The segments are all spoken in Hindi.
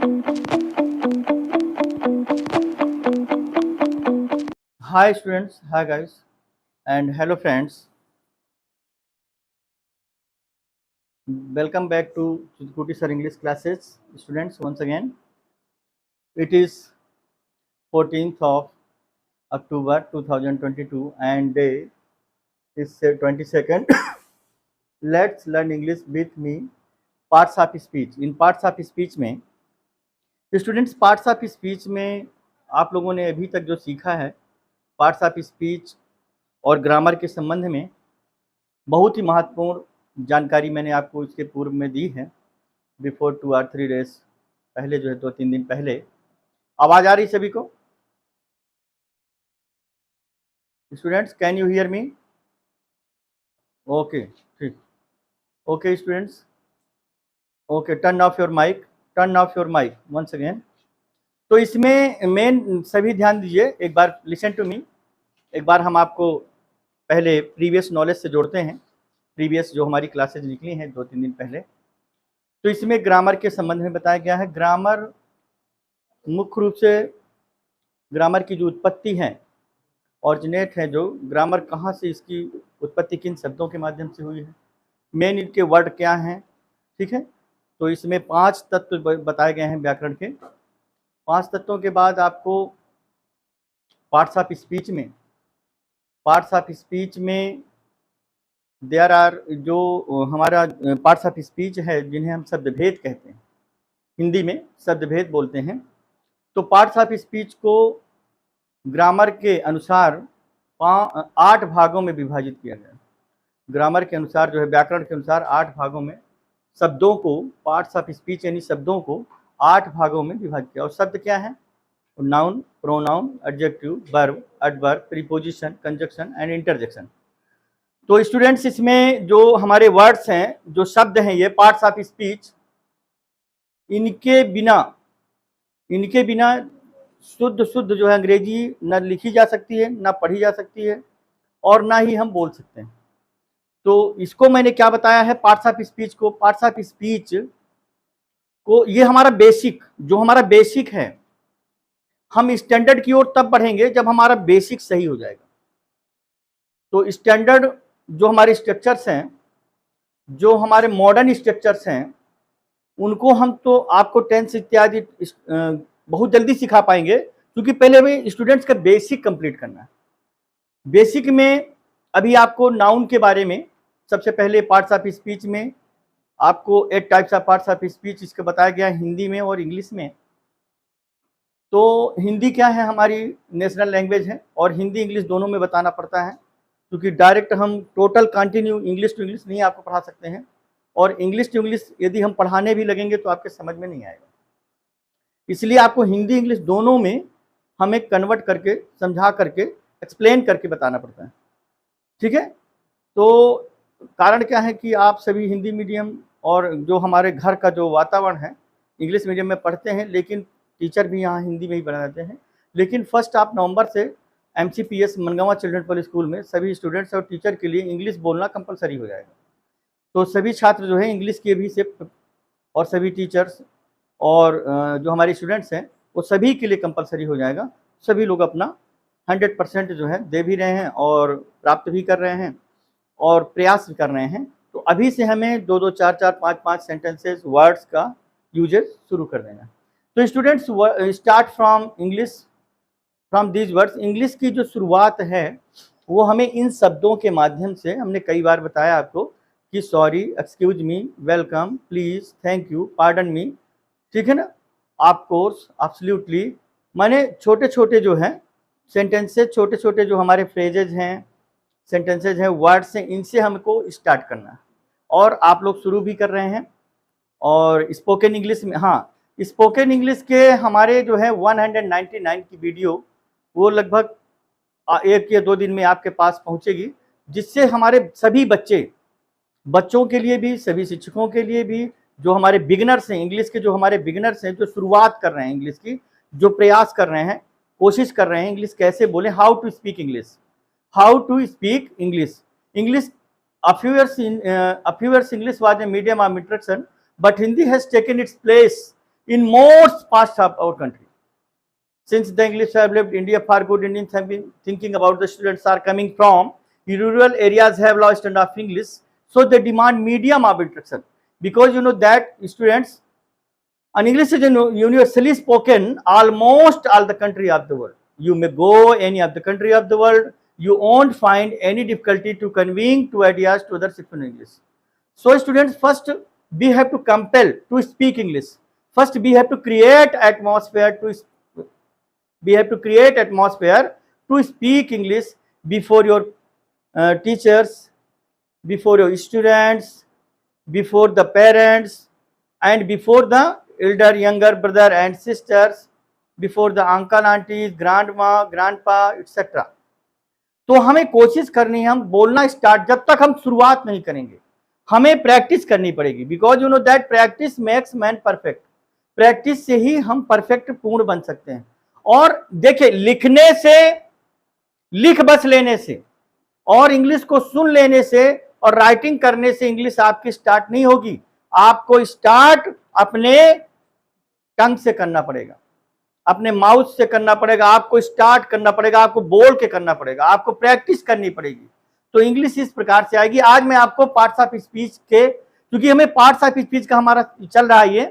Hi students, hi guys, and hello friends. Welcome back to Chutkuti Sir English classes. Students, once again, it is 14th of October 2022 and day is 22nd. Let's learn English with me. Parts of speech. In parts of speech में स्टूडेंट्स पार्ट्स ऑफ स्पीच में आप लोगों ने अभी तक जो सीखा है पार्ट्स ऑफ स्पीच और ग्रामर के संबंध में बहुत ही महत्वपूर्ण जानकारी मैंने आपको इसके पूर्व में दी है। बिफोर 2 और 3 डेज पहले जो है 2-3 दिन पहले। आवाज़ आ रही सभी को? Students can you hear me? Okay, ठीक। Okay students, okay, turn off your mic once again. तो इसमें मेन सभी ध्यान दीजिए, एक बार लिसन टू मी। एक बार हम आपको पहले प्रीवियस नॉलेज से जोड़ते हैं, प्रीवियस जो हमारी क्लासेज निकली हैं 2-3 दिन पहले। तो इसमें ग्रामर के संबंध में बताया गया है। ग्रामर मुख्य रूप से ग्रामर की जो उत्पत्ति है, ऑरिजिनेट है, जो ग्रामर कहाँ से, इसकी उत्पत्ति किन शब्दों के माध्यम से हुई है, मेन इनके वर्ड क्या हैं, ठीक है। तो इसमें 5 तत्व बताए गए हैं व्याकरण के। 5 तत्वों के बाद आपको पार्ट्स ऑफ स्पीच में देयर आर, जो हमारा पार्ट्स ऑफ स्पीच है जिन्हें हम शब्दभेद कहते हैं, हिंदी में शब्दभेद बोलते हैं। तो पार्ट्स ऑफ स्पीच को ग्रामर के अनुसार 8 भागों में विभाजित किया गया। ग्रामर के अनुसार जो है, व्याकरण के अनुसार 8 भागों में शब्दों को, पार्ट्स ऑफ स्पीच यानी शब्दों को 8 भागों में विभाजित किया। और शब्द क्या है? Noun, pronoun, adjective, verb, adverb, preposition, conjunction and interjection. तो स्टूडेंट्स इसमें जो हमारे वर्ड्स हैं, जो शब्द हैं, ये पार्ट्स ऑफ स्पीच, इनके बिना शुद्ध जो है अंग्रेजी न लिखी जा सकती है, ना पढ़ी जा सकती है, और ना ही हम बोल सकते हैं। तो इसको मैंने क्या बताया है, पार्ट्स ऑफ स्पीच को ये हमारा बेसिक है। हम स्टैंडर्ड की ओर तब बढ़ेंगे जब हमारा बेसिक सही हो जाएगा। तो स्टैंडर्ड जो हमारे स्ट्रक्चर्स हैं, जो हमारे मॉडर्न स्ट्रक्चर्स हैं, उनको हम तो आपको टेंस इत्यादि बहुत जल्दी सिखा पाएंगे, क्योंकि पहले भी स्टूडेंट्स का बेसिक कंप्लीट करना है। बेसिक में अभी आपको नाउन के बारे में, सबसे पहले पार्ट्स ऑफ स्पीच में आपको 8 types of parts of speech इसका बताया गया हिंदी में और इंग्लिश में। तो हिंदी क्या है, हमारी नेशनल लैंग्वेज है, और हिंदी इंग्लिश दोनों में बताना पड़ता है, क्योंकि डायरेक्ट हम total continue English to English नहीं आपको पढ़ा सकते हैं, और इंग्लिश टू इंग्लिश यदि हम पढ़ाने भी लगेंगे तो आपके समझ में नहीं आएगा। इसलिए आपको हिंदी इंग्लिश दोनों में हमें कन्वर्ट करके, समझा करके, एक्सप्लेन करके बताना पड़ता है, ठीक है। तो कारण क्या है कि आप सभी हिंदी मीडियम और जो हमारे घर का जो वातावरण है, इंग्लिश मीडियम में पढ़ते हैं, लेकिन टीचर भी यहाँ हिंदी में ही पढ़ाते हैं। लेकिन 1 नवंबर से MCPS मनगांवा चिल्ड्रन पब्लिक स्कूल में सभी स्टूडेंट्स और टीचर के लिए इंग्लिश बोलना कंपलसरी हो जाएगा। तो सभी छात्र जो है इंग्लिश के भी सिर्फ, और सभी टीचर्स और जो हमारे स्टूडेंट्स हैं वो सभी के लिए कंपलसरी हो जाएगा। सभी लोग अपना 100% जो है दे भी रहे हैं और प्राप्त भी कर रहे हैं और प्रयास भी कर रहे हैं। तो अभी से हमें 2-2, 4-4, 5-5 सेंटेंसेस, वर्ड्स का यूजेज शुरू कर देना है। तो students start from English, from these words. English की जो शुरुआत है वो हमें इन शब्दों के माध्यम से, हमने कई बार बताया आपको कि sorry, excuse me, welcome, please, thank you, pardon me, ठीक है ना, ऑफ कोर्स, एब्सोल्युटली, माने छोटे छोटे जो हैं सेंटेंसेस, छोटे छोटे जो हमारे फ्रेजेज हैं, सेंटेंसेज हैं, वर्ड्स हैं, इनसे हमको स्टार्ट करना है। और आप लोग शुरू भी कर रहे हैं। और स्पोकन इंग्लिश में, हाँ, स्पोकन इंग्लिश के हमारे जो है 199 की वीडियो, वो लगभग 1 या 2 दिन में आपके पास पहुंचेगी, जिससे हमारे सभी बच्चों के लिए भी, सभी शिक्षकों के लिए भी, जो हमारे बिगिनर्स हैं, इंग्लिश के जो हमारे बिगिनर्स हैं, जो शुरुआत कर रहे हैं इंग्लिश की, जो प्रयास कर रहे हैं, कोशिश कर रहे हैं इंग्लिश कैसे बोलें, how to speak English. A few years English was a medium of instruction, but Hindi has taken its place in most parts of our country. Since the English have left India for good, Indians have been thinking about the students are coming from rural areas have lost enough English, so they demand medium of instruction, because you know that students, and English is universally spoken almost all the country of the world. You may go any of the country of the world, you won't find any difficulty to conveying two ideas to others in English. So students, first we have to compel to speak English. First we have to create atmosphere to speak English before your teachers, before your students, before the parents, and before the elder, younger brother and sisters, before the uncle, aunties, grandma, grandpa, etc. तो हमें कोशिश करनी है, हम बोलना स्टार्ट, जब तक हम शुरुआत नहीं करेंगे हमें प्रैक्टिस करनी पड़ेगी, because you know that practice makes man perfect. Practice से ही हम परफेक्ट पूर्ण बन सकते हैं। और देखिए, लिखने से, लिख बस लेने से और इंग्लिश को सुन लेने से और राइटिंग करने से इंग्लिश आपकी स्टार्ट नहीं होगी। आपको स्टार्ट अपने टंग से करना पड़ेगा, अपने माउथ से करना पड़ेगा, आपको स्टार्ट करना पड़ेगा, आपको बोल के करना पड़ेगा, आपको प्रैक्टिस करनी पड़ेगी, तो इंग्लिश इस प्रकार से आएगी। आज मैं आपको पार्ट्स ऑफ स्पीच के, क्योंकि हमें पार्ट्स ऑफ स्पीच का हमारा चल रहा है ये,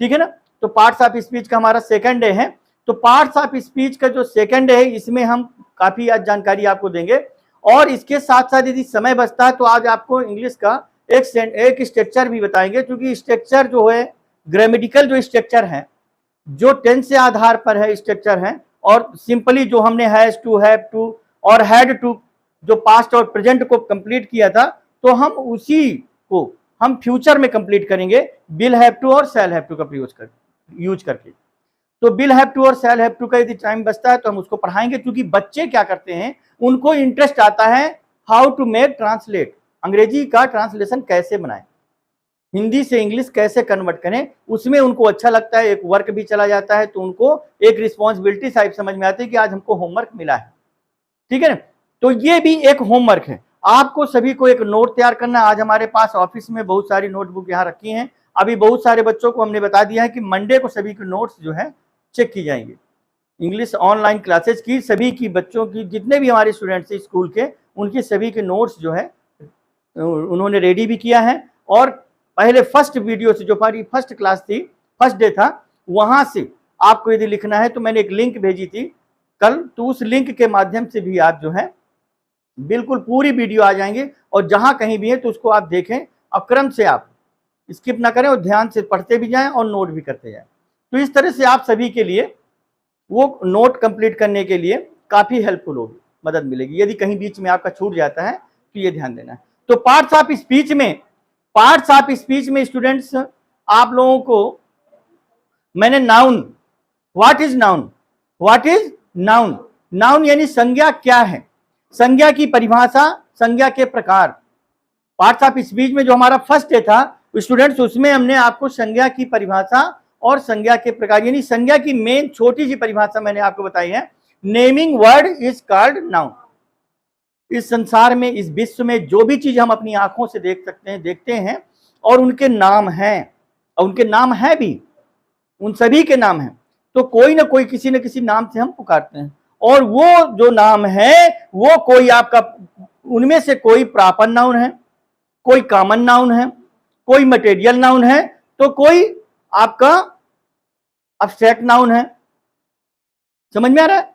ठीक है ना, तो पार्ट्स ऑफ स्पीच का हमारा सेकंड डे है। तो पार्ट्स ऑफ स्पीच का जो सेकंड डे है इसमें हम काफी आज जानकारी आपको देंगे, और इसके साथ साथ यदि समय बचता है तो आज आपको इंग्लिश का एक स्ट्रक्चर भी बताएंगे, क्योंकि स्ट्रक्चर जो है, ग्रामेटिकल जो स्ट्रक्चर है, जो टेंस से आधार पर है स्ट्रक्चर है, और सिंपली जो हमने हैज टू, हैव टू और हैड टू जो पास्ट और प्रेजेंट को कंप्लीट किया था, तो हम उसी को हम फ्यूचर में कंप्लीट करेंगे विल हैव टू और शैल हैव टू का यूज करके। तो विल हैव टू और शैल हैव टू का यदि टाइम बचता है तो हम उसको पढ़ाएंगे, क्योंकि बच्चे क्या करते हैं, उनको इंटरेस्ट आता है हाउ टू मेक ट्रांसलेट, अंग्रेजी का ट्रांसलेशन कैसे बनाएं, हिंदी से इंग्लिश कैसे कन्वर्ट करें, उसमें उनको अच्छा लगता है। एक वर्क भी चला जाता है तो उनको एक रिस्पॉन्सिबिलिटी टाइप समझ में आती है कि आज हमको होमवर्क मिला है, ठीक है ना। तो ये भी एक होमवर्क है, आपको सभी को एक नोट तैयार करना। आज हमारे पास ऑफिस में बहुत सारी नोटबुक यहाँ रखी हैं, अभी बहुत सारे बच्चों को हमने बता दिया है कि मंडे को सभी के नोट्स जो है चेक की जाएंगे। इंग्लिश ऑनलाइन क्लासेस की सभी की बच्चों की, जितने भी हमारे स्टूडेंट्स हैं स्कूल के, उनके सभी के नोट्स जो है उन्होंने रेडी भी किया है। और पहले फर्स्ट वीडियो से, जो हमारी फर्स्ट क्लास थी, फर्स्ट डे था, वहां से आपको यदि लिखना है तो मैंने एक लिंक भेजी थी कल, तो उस लिंक के माध्यम से भी आप जो है बिल्कुल पूरी वीडियो आ जाएंगे, और जहां कहीं भी है तो उसको आप देखें, अक्रम से आप स्किप ना करें और ध्यान से पढ़ते भी जाएं और नोट भी करते जाएं। तो इस तरह से आप सभी के लिए वो नोट कंप्लीट करने के लिए काफी हेल्पफुल होगी, मदद मिलेगी। यदि कहीं बीच में आपका छूट जाता है तो ये ध्यान देना है। तो पार्ट्स ऑफ स्पीच में स्टूडेंट्स, आप लोगों को मैंने noun, what is noun, noun यानी संज्ञा क्या है, संज्ञा की परिभाषा, संज्ञा के प्रकार। पार्ट्स ऑफ स्पीच में जो हमारा फर्स्ट डे था स्टूडेंट्स, उसमें हमने आपको संज्ञा की परिभाषा और संज्ञा के प्रकार, यानी संज्ञा की मेन छोटी सी परिभाषा मैंने आपको बताई है। Naming word is called noun. इस संसार में, इस विश्व में जो भी चीज हम अपनी आंखों से देखते हैं और उनके नाम हैं, और उनके नाम है भी, उन सभी के नाम हैं, तो कोई ना कोई किसी न किसी नाम से हम पुकारते हैं। और वो जो नाम है वो कोई आपका, उनमें से कोई प्रॉपर नाउन है, कोई कॉमन नाउन है, कोई मटेरियल नाउन है, तो कोई आपका अब्स्ट्रैक्ट नाउन है। समझ में आ रहा है?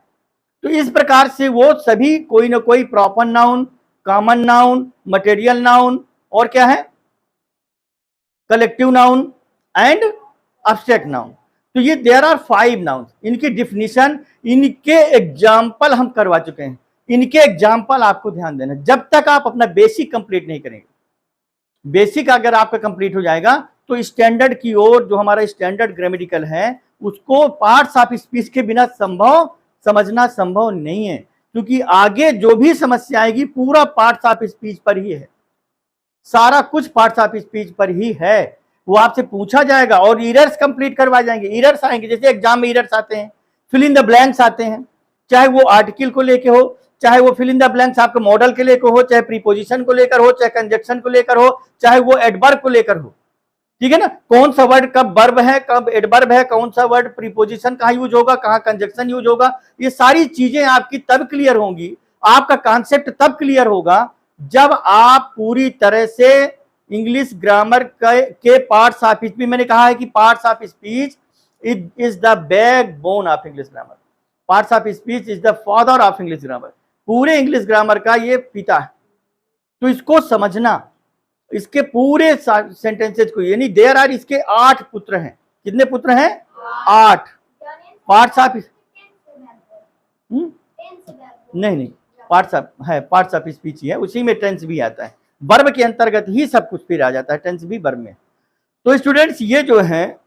तो इस प्रकार से वो सभी कोई ना कोई proper noun, common noun, material noun और क्या है, collective noun and abstract noun. तो ये देयर आर 5 नाउन। इनकी डिफिनीशन, इनके एग्जाम्पल हम करवा चुके हैं, इनके एग्जाम्पल आपको ध्यान देना। जब तक आप अपना बेसिक कंप्लीट नहीं करेंगे, बेसिक अगर आपका कंप्लीट हो जाएगा तो स्टैंडर्ड की ओर, जो हमारा स्टैंडर्ड ग्रामेटिकल है, उसको पार्ट्स ऑफ स्पीच के बिना समझना संभव नहीं है, क्योंकि आगे जो भी समस्या आएगी पूरा पार्ट्स ऑफ स्पीच पर ही है, सारा कुछ पार्ट्स ऑफ स्पीच पर ही है। वो आपसे पूछा जाएगा और इरर्स कंप्लीट करवा जाएंगे। इरर्स आएंगे, जैसे एग्जाम में इरर्स आते हैं, फिल इन द ब्लैंक्स आते हैं, चाहे वो आर्टिकल को लेके हो, चाहे वो फिल इन द ब्लैंक्स आपके मॉडल के लेकर हो, चाहे प्रीपोजिशन को लेकर हो, चाहे कंजक्शन को लेकर हो, चाहे वो एडवर्ब को लेकर हो, ठीक है ना, कौन सा वर्ड कब वर्ब है, कब एडवर्ब है, कौन सा वर्ड प्रीपोजिशन कहाँ यूज होगा, कहाँ कंजक्शन यूज होगा, ये सारी चीजें आपकी तब क्लियर होंगी, आपका कॉन्सेप्ट तब क्लियर होगा जब आप पूरी तरह से इंग्लिश ग्रामर के पार्ट्स ऑफ स्पीच, मैंने कहा है कि parts of speech is the backbone of English grammar, parts of speech is the father of English grammar, पूरे इंग्लिश ग्रामर का ये पिता है। तो इसको समझना, इसके पूरे सेंटेंसेज को, यानी देयर आर, इसके 8 पुत्र हैं। कितने पुत्र हैं? 8 पार्ट्स ऑफ, नहीं पार्ट्स ऑफ है, पार्ट्स ऑफ स्पीच ही है, उसी में टेंस भी आता है, वर्ब के अंतर्गत ही सब कुछ फिर आ जाता है, टेंस भी वर्ब में। तो स्टूडेंट्स ये जो है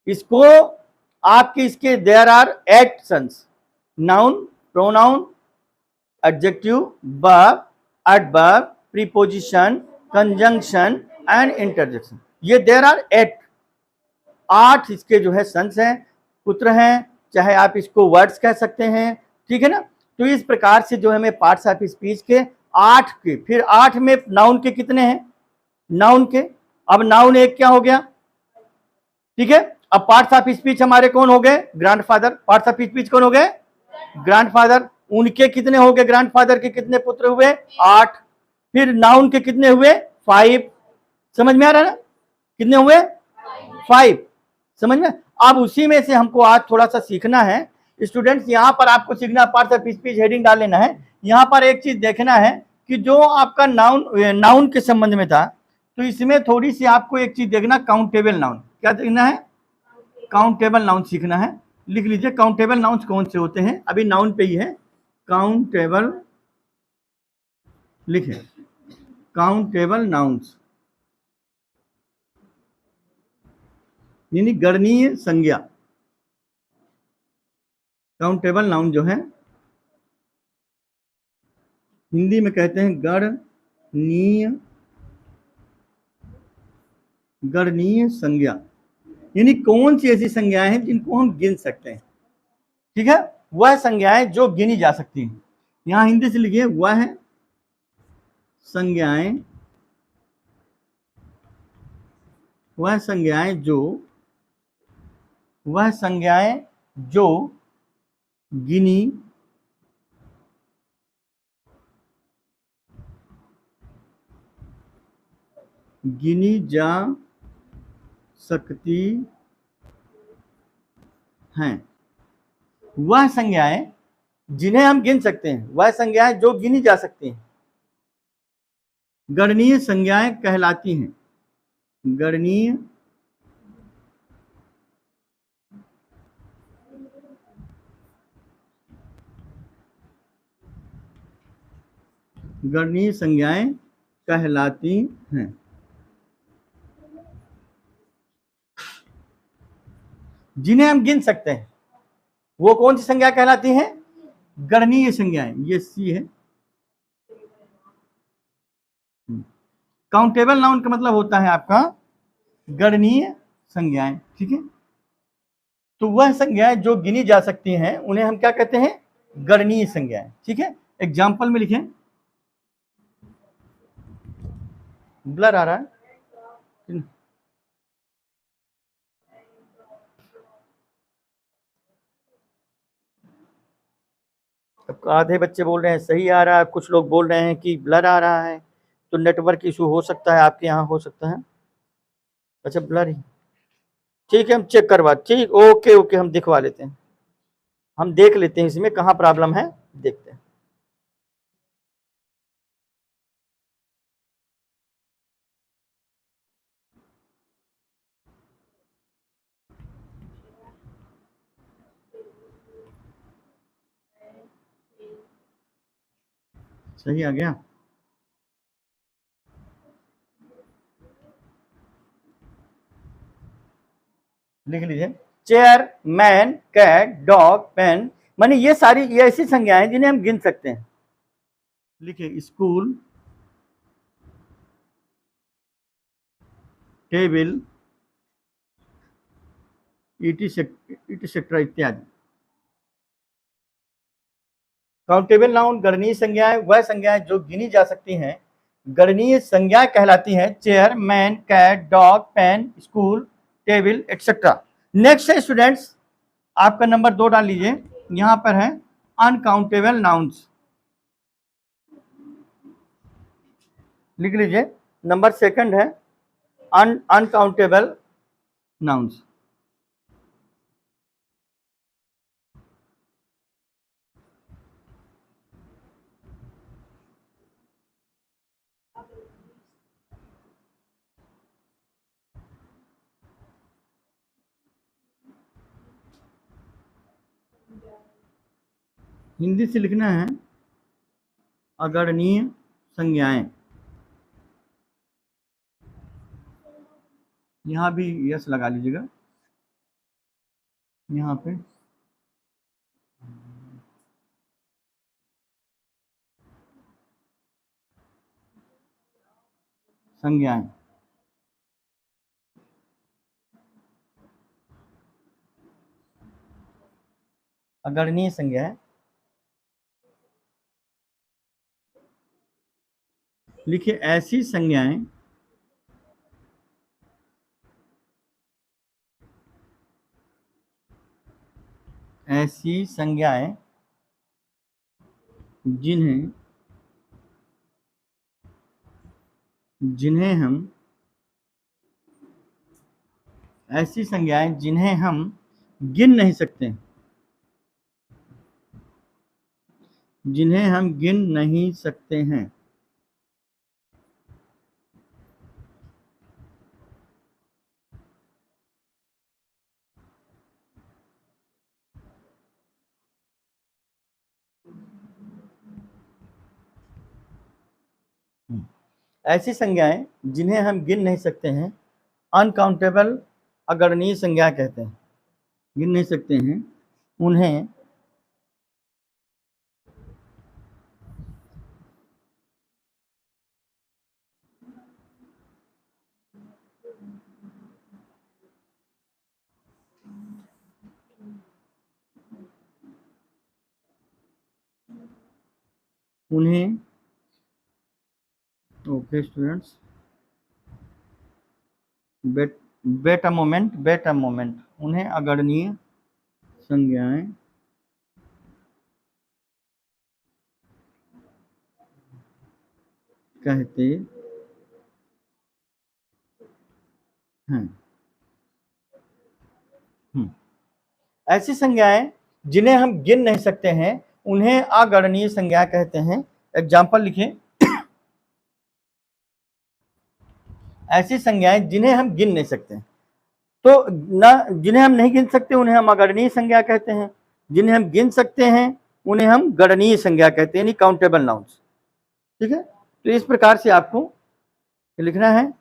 इसको आपके इसके there are 8 sons, noun, pronoun, adjective, verb, adverb, preposition, conjunction and interjection, ये देयर आर 8 इसके जो है सन्स हैं, पुत्र हैं, चाहे आप इसको वर्ड्स कह सकते हैं, ठीक है ना। तो इस प्रकार से जो हमें पार्ट्स ऑफ स्पीच के 8 के, फिर 8 में नाउन के कितने हैं? नाउन के, अब नाउन एक क्या हो गया, ठीक है। अब पार्ट्स ऑफ स्पीच हमारे कौन हो गए? ग्रैंडफादर। पार्ट्स ऑफ स्पीच कौन हो गए? ग्रैंडफादर। उनके कितने हो गए? ग्रैंडफादर के कितने पुत्र हुए? 8। फिर नाउन के कितने हुए? 5। समझ में आ रहा है ना, कितने हुए? 5। समझ में। अब उसी में से हमको आज थोड़ा सा सीखना है स्टूडेंट्स, यहाँ पर आपको सीखना, पार्ट्स ऑफ स्पीच हेडिंग डाल लेना है। यहाँ पर एक चीज देखना है कि जो आपका नाउन के संबंध में था, तो इसमें थोड़ी सी आपको एक चीज देखना, काउंटेबल नाउन। क्या देखना है? काउंटेबल नाउन सीखना है। लिख लीजिए काउंटेबल नाउन्स कौन से होते हैं, अभी नाउन पे ही है, काउंटेबल लिखे, काउंटेबल नाउन्स यानी गणनीय संज्ञा। काउंटेबल नाउन जो है हिंदी में कहते हैं गणनीय संज्ञा, यानी कौन सी ऐसी संज्ञाएं हैं जिनको हम गिन सकते हैं, ठीक है, वह संज्ञाएं जो गिनी जा सकती हैं। यहां हिंदी से लिखिए, वह संज्ञाएं जो गिनी जा सकती हैं, वह संज्ञाएं जिन्हें हम गिन सकते हैं, वह संज्ञाएं जो गिनी जा सकती हैं, गणनीय संज्ञाएं कहलाती हैं। गणनीय संज्ञाएं कहलाती हैं। जिन्हें हम गिन सकते हैं वो कौन सी संज्ञा कहलाती हैं? गणनीय संज्ञाएं। ये सी है। काउंटेबल नाउन का मतलब होता है आपका गणनीय संज्ञाएं, ठीक है। तो वह संज्ञाएं जो गिनी जा सकती हैं उन्हें हम क्या कहते हैं? गणनीय संज्ञाएं, ठीक है। एग्जाम्पल में लिखें, ब्लर आ रहा है, आधे बच्चे बोल रहे हैं सही आ रहा है, कुछ लोग बोल रहे हैं कि ब्लर आ रहा है, तो नेटवर्क इशू हो सकता है, आपके यहाँ हो सकता है। अच्छा ब्लर ही, ठीक है, हम चेक करवा, ठीक, ओके ओके, हम दिखवा लेते हैं, हम देख लेते हैं इसमें कहाँ प्रॉब्लम है, देखते हैं। सही आ गया। लिख लीजिए, chair, man, cat, dog, pen, माने ये सारी ये ऐसी संज्ञाएं हैं जिन्हें हम गिन सकते हैं। लिखिए, स्कूल, टेबल, इटिसेट्रा इत्यादि। काउंटेबल नाउन गणनीय संज्ञाएं वह संज्ञाएं जो गिनी जा सकती हैं गणनीय संज्ञाएं कहलाती हैं chair, man, cat, dog, pen, school, table etcetera. Next है स्टूडेंट्स, आपका नंबर 2 डाल लीजिए, यहां पर है अनकाउंटेबल नाउन्स, लिख लीजिए। नंबर सेकंड है अनकाउंटेबल नाउन्स। हिंदी से लिखना है अगणनीय संज्ञाएं। यहां भी यस लगा लीजिएगा, यहां पे संज्ञाएं। अगणनीय संज्ञाएं लिखिए, ऐसी संज्ञाएं ऐसी संज्ञाएं जिन्हें जिन्हें हम ऐसी संज्ञाएं जिन्हें हम गिन नहीं सकते, जिन्हें हम गिन नहीं सकते हैं। ऐसी संज्ञाएं जिन्हें हम गिन नहीं सकते हैं, अनकाउंटेबल अगणनीय संज्ञा कहते हैं। गिन नहीं सकते हैं उन्हें उन्हें okay students, wait a moment, उन्हें अगणनीय संज्ञाएं कहते हैं। ऐसी संज्ञाएं जिन्हें हम गिन नहीं सकते हैं उन्हें अगणनीय संज्ञा कहते हैं। एग्जाम्पल लिखें, ऐसी संज्ञाएं जिन्हें हम गिन नहीं सकते, तो ना जिन्हें हम नहीं गिन सकते उन्हें हम अगणनीय संज्ञा कहते हैं, जिन्हें हम गिन सकते हैं उन्हें हम गणनीय संज्ञा कहते हैं, यानी काउंटेबल नाउन्स। ठीक है, तो इस प्रकार से आपको लिखना है।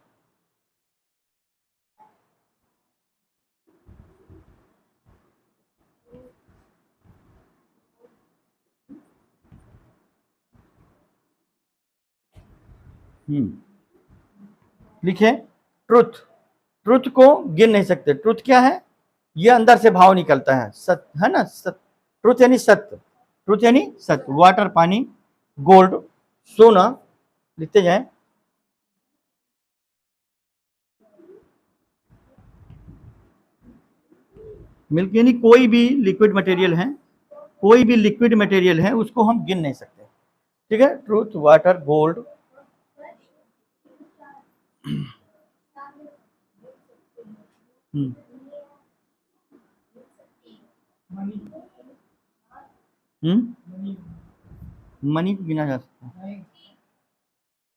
लिखे ट्रुथ, ट्रुथ को गिन नहीं सकते। ट्रुथ क्या है? ये अंदर से भाव निकलता है, सत्य है ना, सत्य। ट्रुथ यानी सत्य, ट्रुथ यानी सत्य। वाटर पानी, गोल्ड सोना, लिखते जाए। मिल्क यानी कोई भी लिक्विड मटेरियल है, कोई भी लिक्विड मटेरियल है उसको हम गिन नहीं सकते। ठीक है, ट्रुथ, वाटर, गोल्ड। मनी को गिना जा सकता है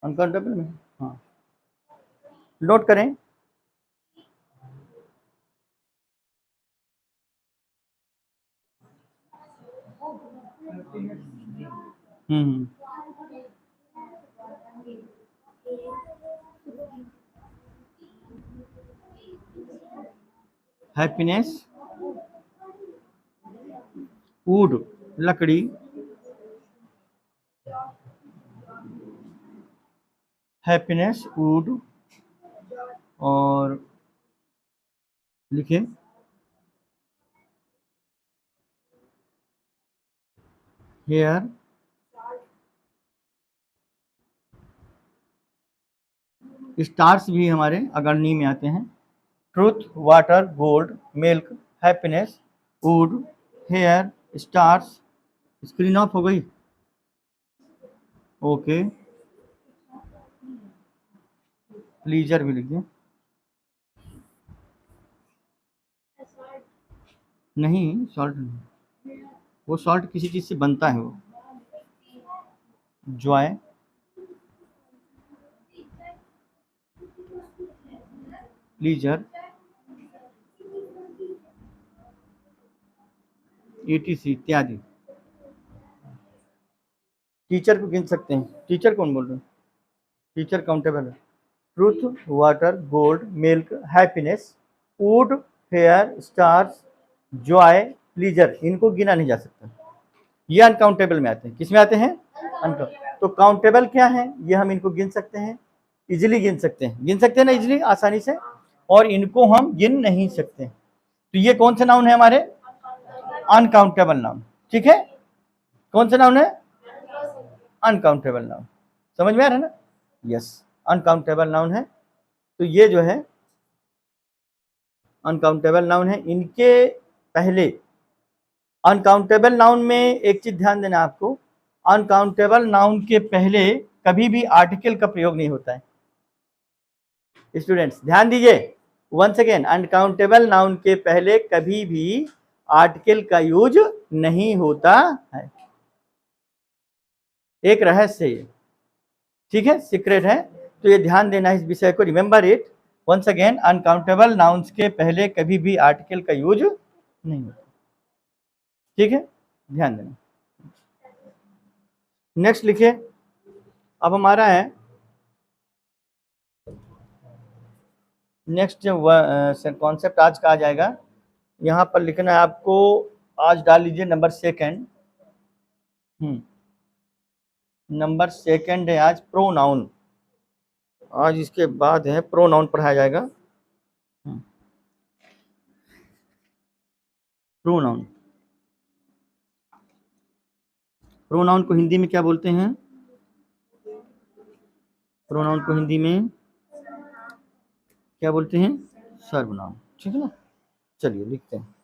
अनकाउंटेबल में। हाँ, नोट करें। हैप्पीनेस, वुड लकड़ी, हैप्पीनेस वुड, और लिखे हेयर स्टार्स भी हमारे अग्रणी में आते हैं। Truth, water, gold, milk, happiness, wood, hair, stars. Screen off हो गई? ओके, प्लीजर भी लिख दें। नहीं, सॉल्ट नहीं, वो सॉल्ट किसी चीज़ से बनता है। वो जॉय, प्लीजर, ETC इत्यादि। टीचर को गिन सकते हैं। टीचर कौन बोल रहे हैं? टीचर काउंटेबल है। Truth, water, gold, milk, happiness, wood, hair, stars, joy, pleasure, इनको गिना नहीं जा सकता। ये अनकाउंटेबल में आते हैं। किस में आते हैं? अनकाउंटेबल। तो काउंटेबल क्या है? ये हम इनको गिन सकते हैं, इजिली गिन सकते हैं। गिन सकते हैं ना इजिली, आसानी से। और इनको हम गिन नहीं सकते। तो ये कौन से नाउन है हमारे? Uncountable noun. ठीक है, कौन सा नाउन है? Uncountable noun. समझ में आ रहा है ना? यस, अनकाउंटेबल नाउन है। तो ये जो है अनकाउंटेबल नाउन है। इनके पहले अनकाउंटेबल नाउन में एक चीज ध्यान देना आपको, अनकाउंटेबल नाउन के पहले कभी भी आर्टिकल का प्रयोग नहीं होता है। स्टूडेंट्स ध्यान दीजिए, वंस अगेन, अनकाउंटेबल नाउन के पहले कभी भी आर्टिकल का यूज नहीं होता है। एक रहस्य है, ठीक है, सीक्रेट है। तो ये ध्यान देना इस विषय को, remember it once again, uncountable nouns के पहले कभी भी आर्टिकल का यूज नहीं होता। ठीक है, ध्यान देना। नेक्स्ट लिखिए। अब हमारा है नेक्स्ट कॉन्सेप्ट आज का आ जाएगा। यहाँ पर लिखना है आपको, आज डाल लीजिए नंबर सेकंड। नंबर सेकंड है आज प्रोनाउन। आज इसके बाद है प्रोनाउन पढ़ाया जाएगा। प्रोनाउन, प्रोनाउन को हिंदी में क्या बोलते हैं? प्रोनाउन को हिंदी में क्या बोलते हैं? सर्वनाम। ठीक है ना, चलिए लिखते हैं।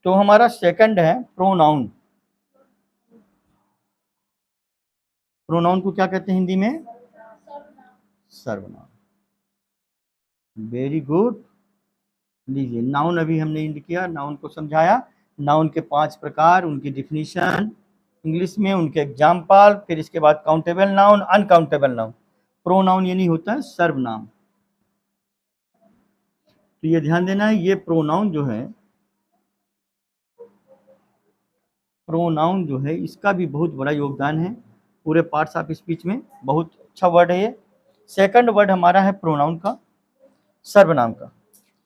तो हमारा सेकंड है प्रोनाउन। प्रोनाउन को क्या कहते हैं हिंदी में? सर्वनाम। Very good. लीजिए, नाउन अभी हमने इंड किया, नाउन को समझाया, नाउन के 5 प्रकार, उनकी डिफिनीशन इंग्लिश में, उनके एग्जाम्पल, फिर इसके बाद countable noun, uncountable noun. Pronoun ये नहीं होता है सर्वनाम। तो ये ध्यान देना है, ये प्रोनाउन जो है, प्रोनाउन जो है इसका भी बहुत बड़ा योगदान है पूरे पार्ट्स ऑफ स्पीच में। बहुत अच्छा वर्ड है ये। सेकंड वर्ड हमारा है प्रोनाउन का, सर्वनाम का।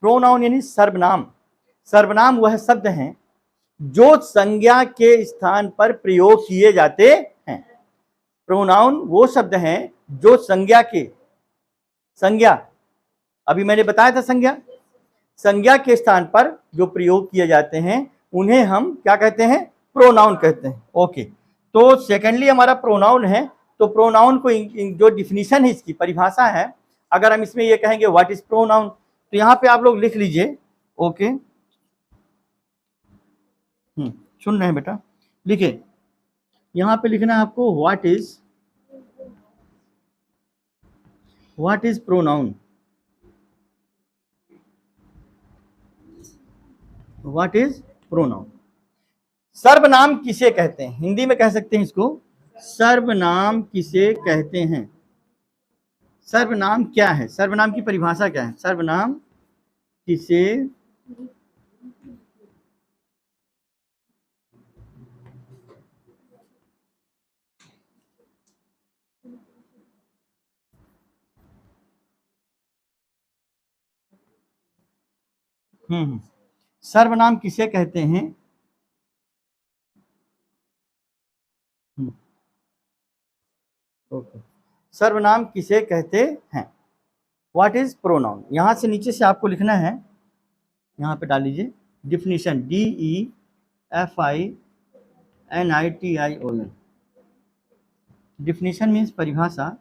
प्रोनाउन यानी सर्वनाम। सर्वनाम वह शब्द हैं जो संज्ञा के स्थान पर प्रयोग किए जाते हैं। प्रोनाउन वो शब्द हैं जो संज्ञा के, संज्ञा अभी मैंने बताया था, संज्ञा के स्थान पर जो प्रयोग किए जाते हैं उन्हें हम क्या कहते हैं? प्रोनाउन कहते हैं। ओके, तो सेकेंडली हमारा प्रोनाउन है। तो प्रोनाउन को जो डिफिनीशन है, इसकी परिभाषा है, अगर हम इसमें ये कहेंगे व्हाट इज प्रोनाउन, तो यहाँ पे आप लोग लिख लीजिए। ओके, सुन रहे हैं बेटा? लिखिए, यहाँ पे लिखना है आपको what is pronoun. What is pronoun? सर्वनाम किसे कहते हैं? हिंदी में कह सकते हैं इसको, सर्वनाम किसे कहते हैं? सर्वनाम क्या है? सर्वनाम की परिभाषा क्या है? सर्वनाम किसे सर्वनाम किसे कहते हैं? ओके, सर्वनाम किसे कहते हैं? What is pronoun? यहां से नीचे से आपको लिखना है, यहाँ पे डाल लीजिए डिफिनीशन, DEFINITION। डिफिनीशन मीन्स परिभाषा।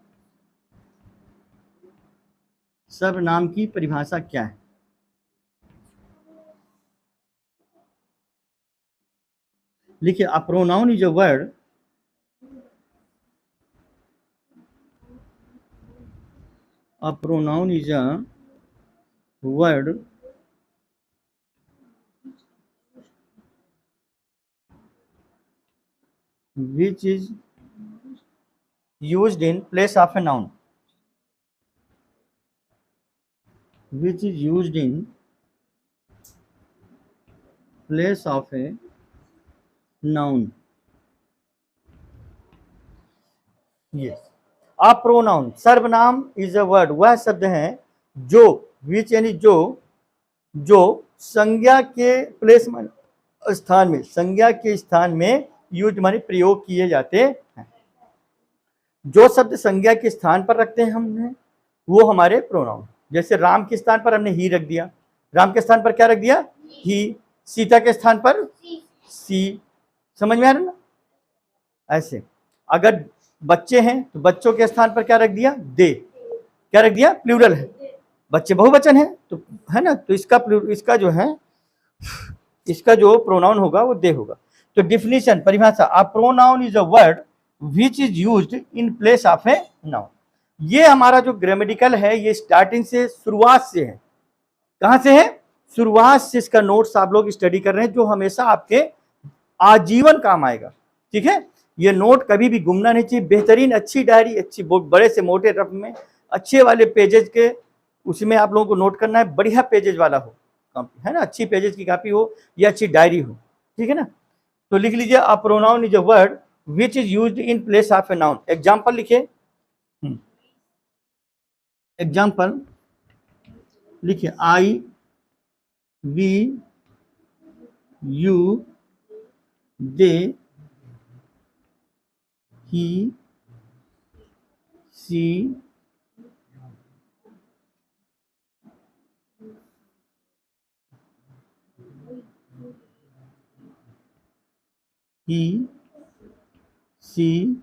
सर्वनाम की परिभाषा क्या है? लिखिए, अ pronoun is a word A pronoun is a word which is used in place of a noun. Which is used in place of a noun. Yes. A pronoun, सर्वनाम is a word, वह शब्द है जो, which यानी जो संज्ञा के प्लेस में, स्थान में, संज्ञा के स्थान में यूज माने प्रयोग किए जाते हैं। जो शब्द संज्ञा के स्थान पर रखते हैं हमने, वो हमारे प्रोनाउन। जैसे राम के स्थान पर हमने ही रख दिया, राम के स्थान पर क्या रख दिया? ही। सीता के स्थान पर सी। समझ में आ रहा ना? ऐसे अगर बच्चे हैं तो बच्चों के स्थान पर क्या रख दिया? दे। क्या रख दिया? प्लूरल है, बच्चे बहुवचन है तो, है ना, तो इसका जो है, इसका जो प्रोनाउन होगा वो दे होगा। तो डिफिनीशन, परिभाषा, अ pronoun is a word which is used in place of a noun. ये हमारा जो ग्रामेटिकल है, ये स्टार्टिंग से, शुरुआत से है। कहां से है? शुरुआत से। इसका नोट्स आप लोग स्टडी कर रहे हैं, जो हमेशा आपके आजीवन काम आएगा। ठीक है, ये नोट कभी भी गुमना नहीं चाहिए। बेहतरीन अच्छी डायरी, अच्छी बड़े से मोटे रफ में, अच्छे वाले पेजेज के, उसमें आप लोगों को नोट करना है, बढ़िया पेजेज वाला हो, है ना, अच्छी पेजेज की कॉपी हो या अच्छी डायरी हो। ठीक है ना? तो लिख लीजिए, a pronoun is a word which is used in place of a noun. Example लिखिए, एग्जांपल लिखिए, I, we, you, they, he, she, he, she,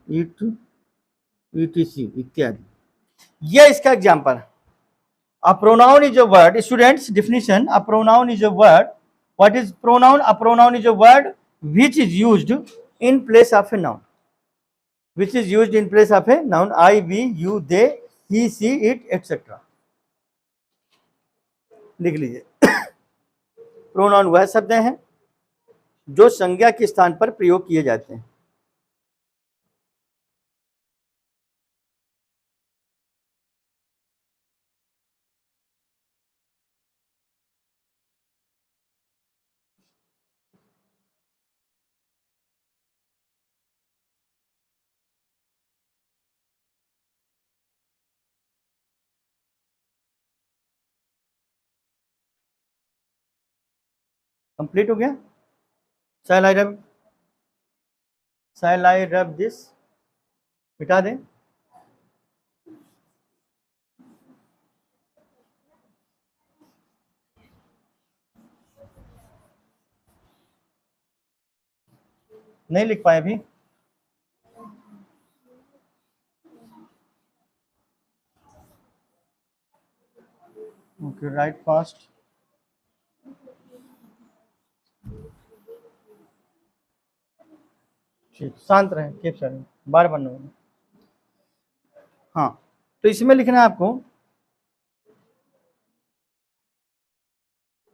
it, etc इत्यादि। ये इसका एग्जांपल है। A pronoun is a word. Students, definition: a pronoun is a word. What is pronoun? A pronoun is a word which is used in place of a noun. Which is used in place of a noun. I, we, you, they, he, she, it, etc. लिख लीजिए। प्रोनाउन वह शब्द हैं जो संज्ञा के स्थान पर प्रयोग किए जाते हैं। कंप्लीट हो गया? Shall I rub? Shall I rub this? मिटा दें? नहीं लिख पाए अभी? Okay, right fast. ठीक, शांत रहें, कीप साइलेंट, बार बार नहीं। हाँ, तो इसमें लिखना है आपको,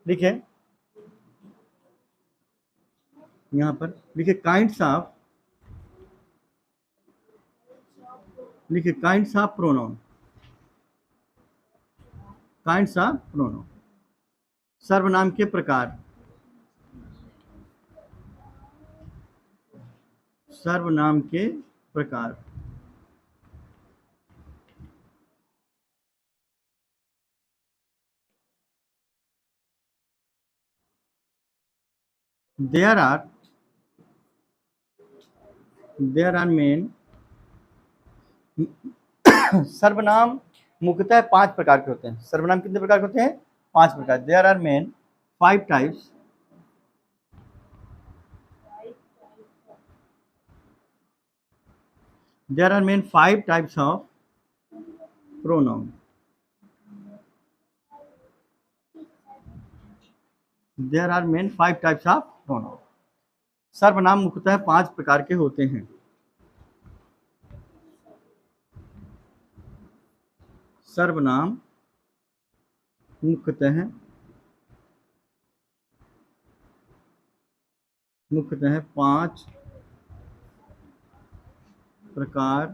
लिखे यहां पर, लिखे काइंड्स ऑफ, लिखे kinds of pronoun. Kinds of pronoun, सर्वनाम के प्रकार। सर्वनाम के प्रकार। देयर आर मेन, सर्वनाम मुख्यतः 5 प्रकार के होते हैं। सर्वनाम कितने प्रकार के होते हैं? 5 प्रकार। There are main 5 types. There are main 5 types of pronoun. There are main 5 types of pronoun. सर्वनाम मुख्यतः 5 प्रकार के होते हैं। सर्वनाम मुख्यतः 5 प्रकार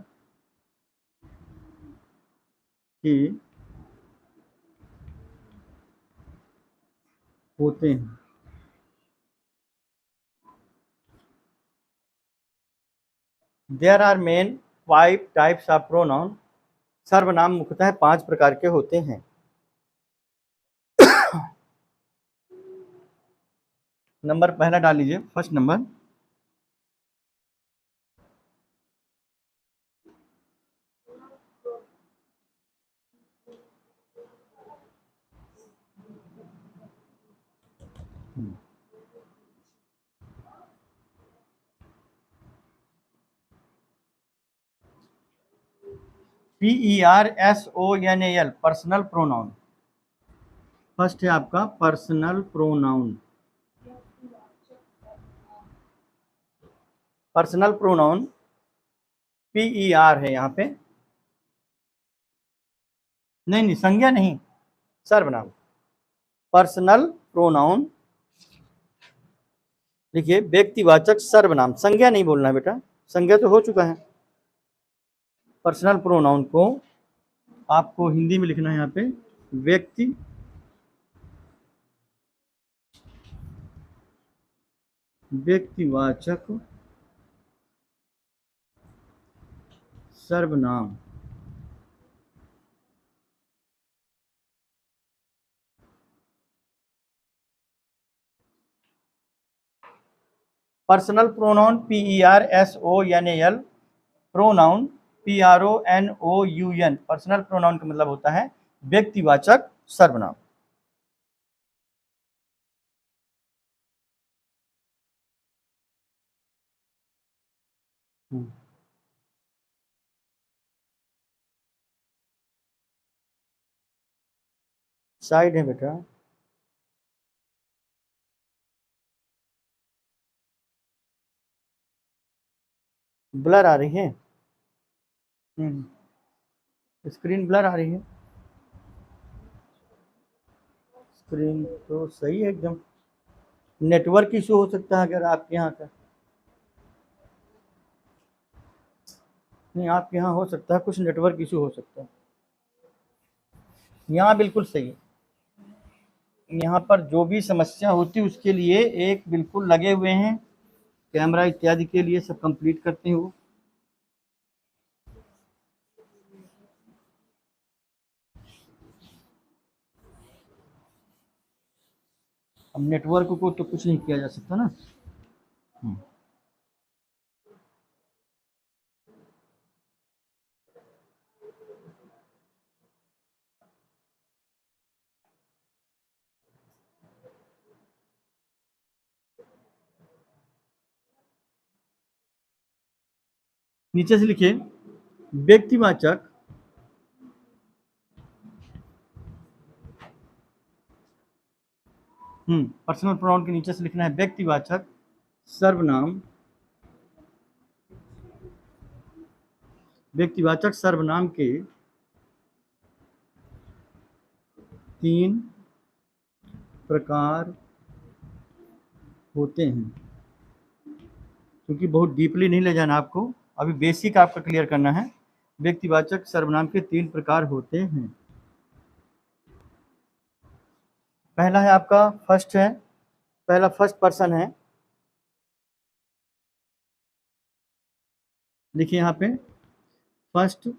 के होते हैं। There are main 5 types of pronoun. सर्वनाम मुख्यतः 5 प्रकार के होते हैं। नंबर पहला डाल लीजिए, first number. PERSONAL, personal pronoun. First है आपका personal pronoun. Personal pronoun PER है यहाँ पे, नहीं संज्ञा नहीं, सर्वनाम। पर्सनल प्रोनाउन देखिए, व्यक्तिवाचक सर्वनाम, संज्ञा नहीं बोलना है बेटा, संज्ञा तो हो चुका है। पर्सनल प्रोनाउन को आपको हिंदी में लिखना है यहाँ पे व्यक्तिवाचक सर्वनाम। Personal pronoun PERSONAL, pronoun PRONOUN। Personal pronoun का मतलब होता है व्यक्तिवाचक सर्वनाम। साइड है बेटा, ब्लर आ रही है, स्क्रीन ब्लर आ रही है। स्क्रीन तो सही है एकदम। नेटवर्क इशू हो सकता है अगर आपके यहाँ का, नहीं आपके यहाँ हो सकता है कुछ नेटवर्क इशू हो सकता है। यहाँ बिल्कुल सही है। यहाँ पर जो भी समस्या होती है उसके लिए एक बिल्कुल लगे हुए हैं, कैमरा इत्यादि के लिए सब कंप्लीट करते हैं वो। अब नेटवर्क को तो कुछ नहीं किया जा सकता ना। नीचे से लिखिए व्यक्तिवाचक पर्सनल प्रोनाउन के नीचे से लिखना है व्यक्तिवाचक सर्वनाम। व्यक्तिवाचक सर्वनाम के 3 प्रकार होते हैं। क्योंकि बहुत डीपली नहीं ले जाना आपको, अभी बेसिक आपका क्लियर करना है। व्यक्तिवाचक सर्वनाम के 3 प्रकार होते हैं। पहला है आपका फर्स्ट है, पहला फर्स्ट पर्सन है। देखिए यहाँ पे फर्स्ट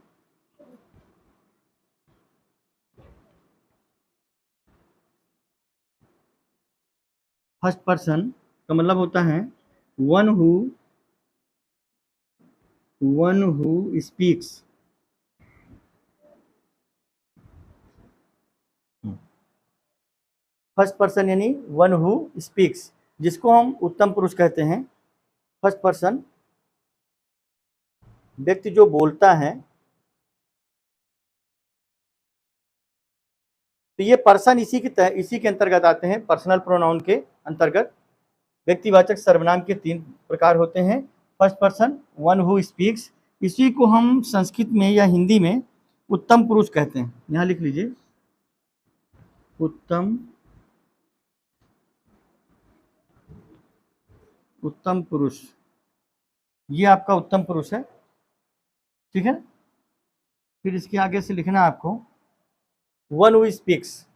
पर्सन का मतलब होता है one who speaks. First person यानी वन हु स्पीक्स, जिसको हम उत्तम पुरुष कहते हैं। फर्स्ट पर्सन व्यक्ति जो बोलता है, तो ये पर्सन इसी के अंतर्गत आते हैं, पर्सनल प्रोनाउन के अंतर्गत। व्यक्तिवाचक सर्वनाम के 3 प्रकार होते हैं। First person, one who speaks, इसी को हम संस्कृत में या हिंदी में उत्तम पुरुष कहते हैं। यहाँ लिख लीजिए, उत्तम पुरुष, ये आपका उत्तम पुरुष है, ठीक है। फिर इसके आगे से लिखना आपको one who speaks.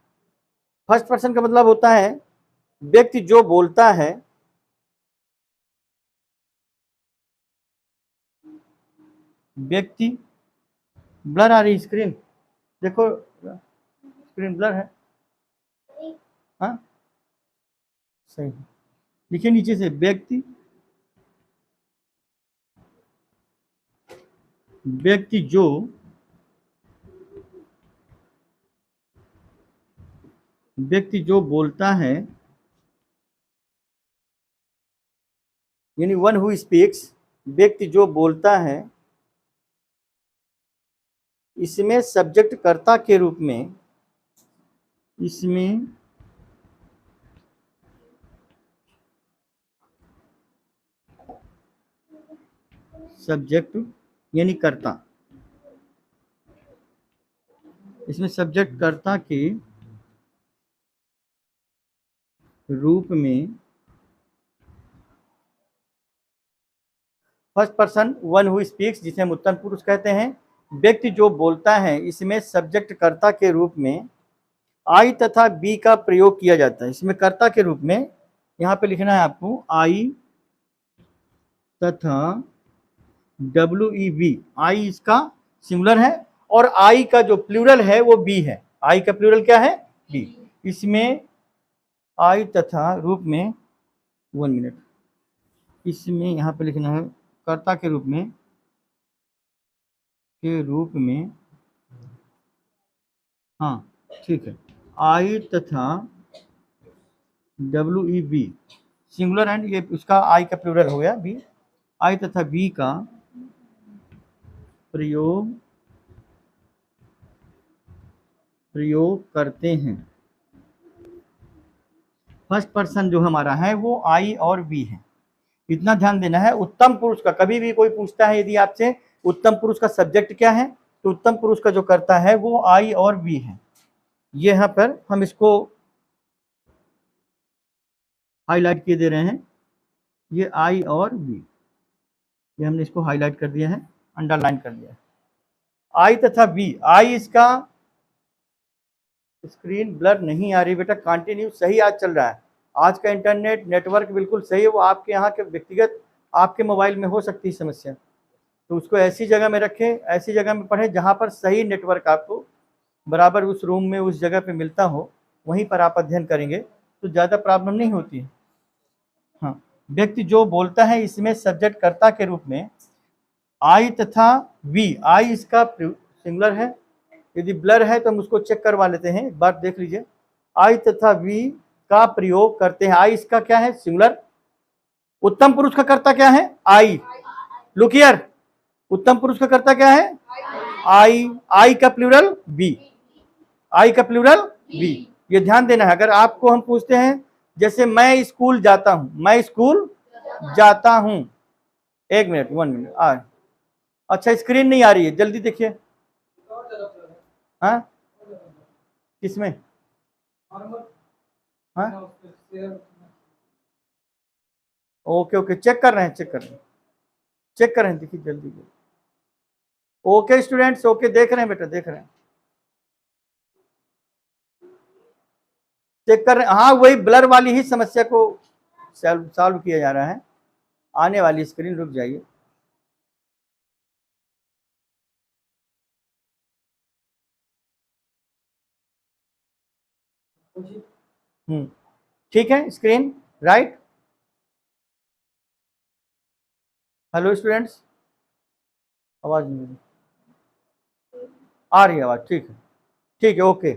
First person का मतलब होता है व्यक्ति जो बोलता है, व्यक्ति, ब्लर आ रही स्क्रीन, देखो स्क्रीन ब्लर है, हाँ सही, लिखिए नीचे से, व्यक्ति जो बोलता है, यानी वन हु स्पीक्स, व्यक्ति जो बोलता है, इसमें सब्जेक्ट कर्ता के रूप में, इसमें सब्जेक्ट यानी कर्ता, इसमें सब्जेक्ट कर्ता के रूप में first person one who speaks, जिसे हम उत्तम पुरुष कहते हैं, व्यक्ति जो बोलता है, इसमें सब्जेक्ट कर्ता के रूप में आई तथा बी का प्रयोग किया जाता है। इसमें कर्ता के रूप में यहाँ पे लिखना है आपको आई तथा WEB, आई इसका सिंगुलर है और आई का जो प्लूरल है वो बी है। आई का प्लूरल क्या है? बी। इसमें आई तथा रूप में, 1 मिनट, इसमें यहाँ पे लिखना है कर्ता के रूप में, हाँ ठीक है, आई तथा WEB सिंगुलर एंड ये उसका आई का प्लूरल हो गया बी, आई तथा बी का प्रयोग करते हैं। फर्स्ट पर्सन जो हमारा है वो आई और बी है, इतना ध्यान देना है। उत्तम पुरुष का कभी भी कोई पूछता है यदि आपसे उत्तम पुरुष का सब्जेक्ट क्या है, तो उत्तम पुरुष का जो कर्ता है वो आई और बी है। ये यहाँ पर हम इसको हाईलाइट किए दे रहे हैं, ये आई और बी, ये हमने इसको हाईलाइट कर दिया है, अंडरलाइन कर दिया है। आई तथा बी, आई इसका, स्क्रीन ब्लर नहीं आ रही बेटा, कंटिन्यू सही आज चल रहा है। आज का इंटरनेट नेटवर्क बिल्कुल सही है, वो आपके यहाँ के व्यक्तिगत आपके मोबाइल में हो सकती है समस्या, तो उसको ऐसी जगह में रखें, ऐसी जगह में पढ़ें जहाँ पर सही नेटवर्क आपको बराबर उस रूम में उस जगह पे मिलता हो, वहीं पर आप अध्ययन करेंगे तो ज़्यादा प्रॉब्लम नहीं होती है। हाँ, व्यक्ति जो बोलता है, इसमें सब्जेक्ट कर्ता के रूप में आई तथा वी, आई इसका सिंगुलर है, यदि ब्लर है तो हम उसको चेक करवा लेते हैं, एक बार देख लीजिए। आई तथा वी का प्रयोग करते हैं, आई इसका क्या है? सिंगुलर। उत्तम पुरुष का कर्ता क्या है? आई। लुक हियर, उत्तम पुरुष का कर्ता क्या है? आई। आई का प्लूरल बी, आई का प्लूरल बी, ये ध्यान देना है। अगर आपको हम पूछते हैं जैसे मैं स्कूल जाता हूं, मैं स्कूल जाता हूं, 1 मिनट 1 मिनट आ, अच्छा स्क्रीन नहीं आ रही है, जल्दी देखिए। हाँ किसमें? हाँ ओके ओके, चेक कर रहे हैं, देखिए जल्दी। ओके स्टूडेंट्स, ओके देख रहे हैं बेटा, देख रहे हैं, चेक कर रहे हैं। हाँ वही ब्लर वाली ही समस्या को सॉल्व किया जा रहा है। आने वाली स्क्रीन, रुक जाइए। ठीक है, स्क्रीन राइट। हेलो स्टूडेंट्स, आवाज नहीं आ रही है? आवाज ठीक है, ठीक है, ओके।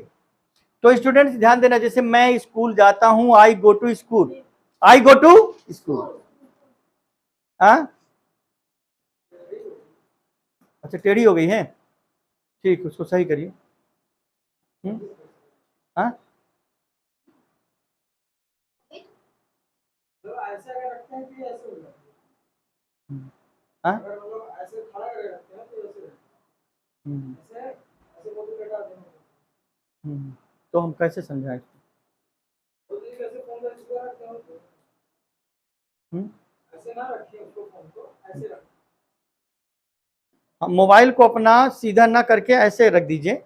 तो स्टूडेंट्स ध्यान देना, जैसे मैं स्कूल जाता हूं, I go to school, I go to school. हाँ अच्छा टेढ़ी हो गई है, ठीक, उसको सही करिए। हाँ तो ऐसे अगर रखते हैं कि ऐसे हो जाता है। हाँ अगर मतलब ऐसे खड़ा करके रखते हैं तो ऐसे रहता है। ऐसे ऐसे बोल बेटा तो हम कैसे समझाएं इसको? तो ये कैसे फोन का छुपा रखते हो ऐसे ना रखिए उसको फोन को ऐसे रखिए। हम मोबाइल को अपना सीधा ना करके ऐसे रख दीजिए।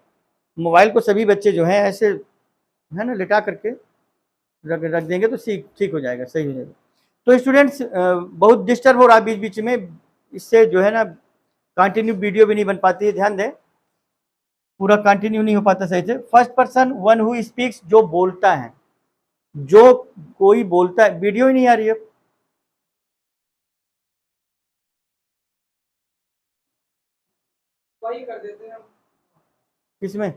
मोबाइल को सभी बच्चे जो है ऐसे है ना लिटा करके रख रख देंगे तो ठीक हो जाएगा, सही हो जाएगा। तो स्टूडेंट्स बहुत डिस्टर्ब हो रहा है बीच बीच में, इससे जो है ना कंटिन्यू वीडियो भी नहीं बन पाती है, ध्यान दें, पूरा कंटिन्यू नहीं हो पाता सही से। First person one who speaks, जो बोलता है, जो कोई बोलता है। वीडियो ही नहीं आ रही है, वही कर देते हैं हम। किसमें?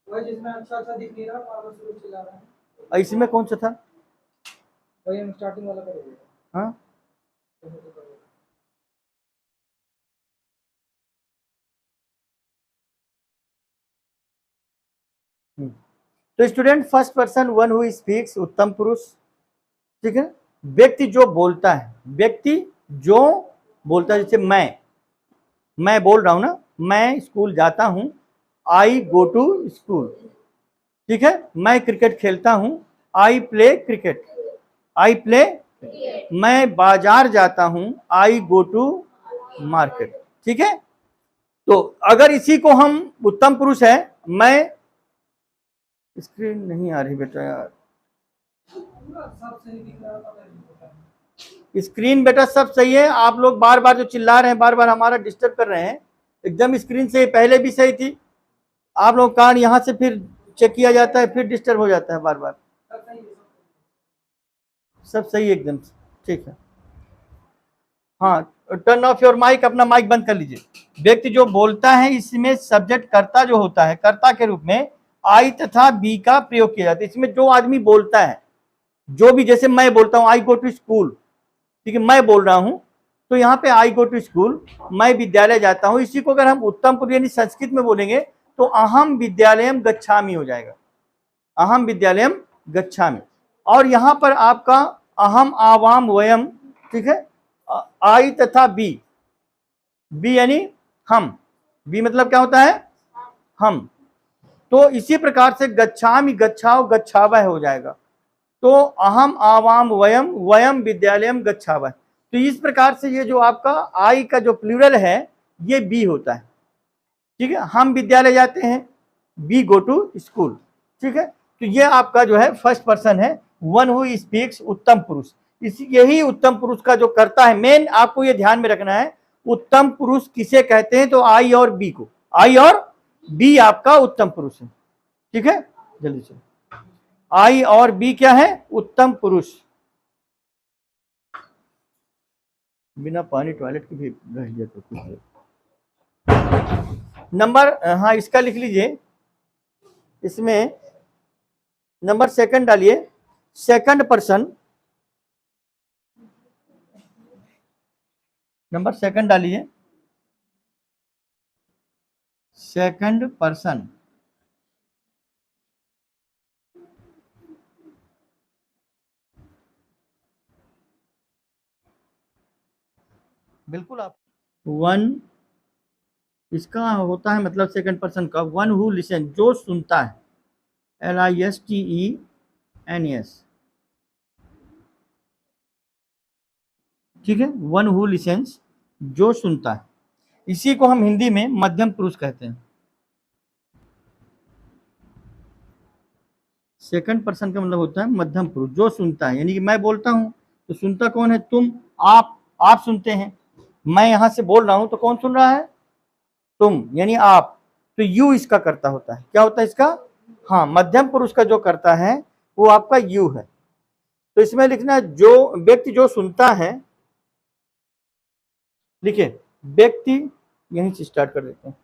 वही जिसमें अच्छा अच्छा दिख नहीं रहा बार-बार शुरू चिल्ला रहा है। इसमें कौन सा था? वही हम स्टार्टिंग वाला करेंगे। हाँ तो student first person one who speaks, उत्तम पुरुष, ठीक है। व्यक्ति जो बोलता है, व्यक्ति जो बोलता है, जैसे मैं बोल रहा हूं ना, मैं स्कूल जाता हूं, आई गो टू स्कूल, ठीक है। मैं क्रिकेट खेलता हूं, I play cricket, I play. मैं बाजार जाता हूं, आई गो टू मार्केट, ठीक है। तो अगर इसी को हम उत्तम पुरुष है, मैं, स्क्रीन नहीं आ रही बेटा यार, सब सही दिख रहा पता नहीं। स्क्रीन बेटा सब सही है, आप लोग बार बार जो चिल्ला रहे हैं, बार बार हमारा डिस्टर्ब कर रहे हैं। एकदम स्क्रीन से पहले भी सही थी, आप लोग कार्ड यहाँ से फिर चेक किया जाता है, फिर डिस्टर्ब हो जाता है बार बार। सब सही एकदम, ठीक है। हाँ, टर्न ऑफ योर माइक, अपना माइक बंद कर लीजिए। व्यक्ति जो बोलता है, इसमें सब्जेक्ट कर्ता जो होता है, कर्ता के रूप में आई तथा बी का प्रयोग किया जाता है। इसमें जो आदमी बोलता है, जो भी, जैसे मैं बोलता हूं आई गो टू स्कूल, ठीक है, मैं बोल रहा हूं, तो यहाँ पे आई गो टू स्कूल, मैं विद्यालय जाता हूं, इसी को अगर हम उत्तम पुरुष यानी संस्कृत में बोलेंगे तो अहम विद्यालयम गच्छामि हो जाएगा, अहम विद्यालयम गच्छामि। और यहां पर आपका अहम आवाम वयम, ठीक है, आई तथा बी, बी यानी हम, बी मतलब क्या होता है, हम। तो इसी प्रकार से गच्छामि गच्छाओ गच्छावह हो जाएगा। तो अहम आवाम वयम, वयम विद्यालयम गच्छावह। तो इस प्रकार से ये जो आपका आई का जो प्लूरल है, ये बी होता है, ठीक है। हम विद्यालय जाते हैं, बी गो टू स्कूल, ठीक है। तो ये आपका जो है फर्स्ट पर्सन है, वन हु स्पीक्स, उत्तम पुरुष। इसी यही उत्तम पुरुष का जो करता है, मेन आपको ये ध्यान में रखना है, उत्तम पुरुष किसे कहते हैं, तो आई और बी को, आई और बी आपका उत्तम पुरुष है, ठीक है। जल्दी से, आई और बी क्या है, उत्तम पुरुष। बिना पानी टॉयलेट की भी रह लिया तो कुछ नंबर, हाँ इसका लिख लीजिए, इसमें नंबर सेकंड डालिए, सेकंड पर्सन, नंबर सेकंड डालिए, सेकंड पर्सन, बिल्कुल आप वन, इसका होता है मतलब सेकंड पर्सन का, वन हु लिसन, जो सुनता है, LISTENS, ठीक है, वन हु लिसन्स, जो सुनता है। इसी को हम हिंदी में मध्यम पुरुष कहते हैं। सेकंड पर्सन का मतलब होता है मध्यम पुरुष, जो सुनता है, यानी कि मैं बोलता हूं तो सुनता कौन है, तुम, आप सुनते हैं। मैं यहां से बोल रहा हूं तो कौन सुन रहा है, तुम यानी आप। तो यू इसका करता होता है, क्या होता है इसका, हाँ, मध्यम पुरुष का जो करता है वो आपका यू है। तो इसमें लिखना जो व्यक्ति जो सुनता है, लिखिए व्यक्ति, यहीं से स्टार्ट कर देते हैं,